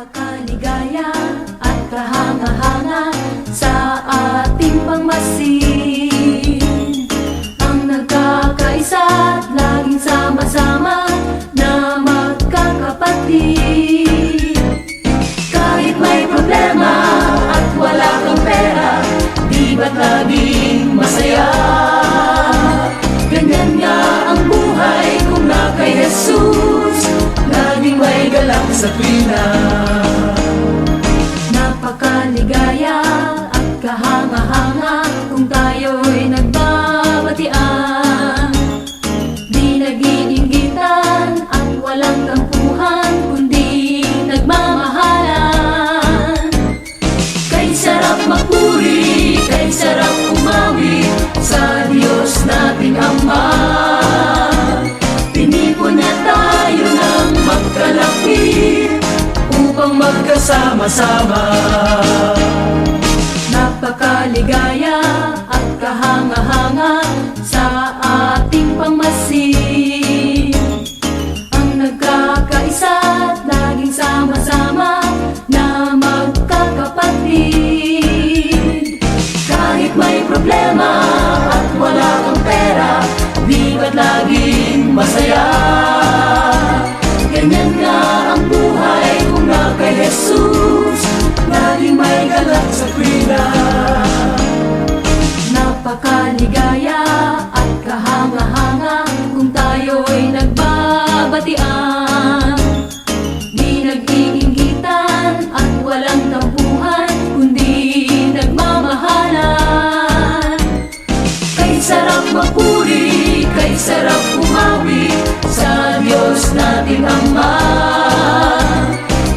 Napakaligaya at kahanga-hanga sa ating pangmasin, ang nagkakaisa at laging sama-sama na magkakapatid. Kahit may problema at wala kang pera, di ba't laging masaya? Ganyan nga ang buhay kung na kay Jesus, laging may galak sa tuwina. Napakaligaya at kahanga-hanga kung tayo'y nagbabatian, di nag-iinggitan at walang tampuhan, kundi nagmamahalan. Kay sarap magpuri, kay sarap umawi sa Diyos nating Ama. Tinipon niya tayo ng magkalapit upang magkasama-sama. Napakaligaya at kahanga-hanga sa ating pangmasin, ang nagkakaisa at laging sama-sama na magkakapatid. Kahit may problema at wala kang pera, di ba't laging masaya? Ganyan nga ang buhay kung na kay Jesus, laging may galak sa tuwina. Napakaligaya at kahanga-hanga kung tayo'y nagbabatian, di nag-iinggitan at walang tampuhan, kundi nagmamahalan. Kay sarap magpuri, kay sarap umawi sa Diyos nating Ama.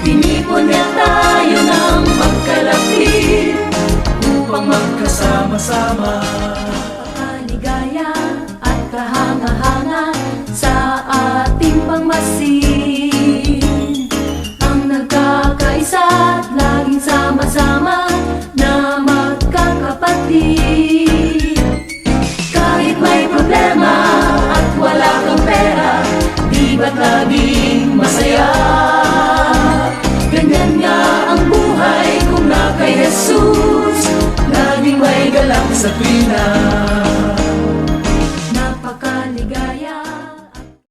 Tinipon niya tayo ng magkalapit upang magkasama-sama. Napakaligaya at kahanga-hanga sa ating pangmasin, ang nagkakaisa at laging sama-sama na magkakapatid. Kahit may problema at wala kang pera, di ba't laging masaya? Ganyan nga ang buhay kung na kay Jesus, laging may galak sa tuwina.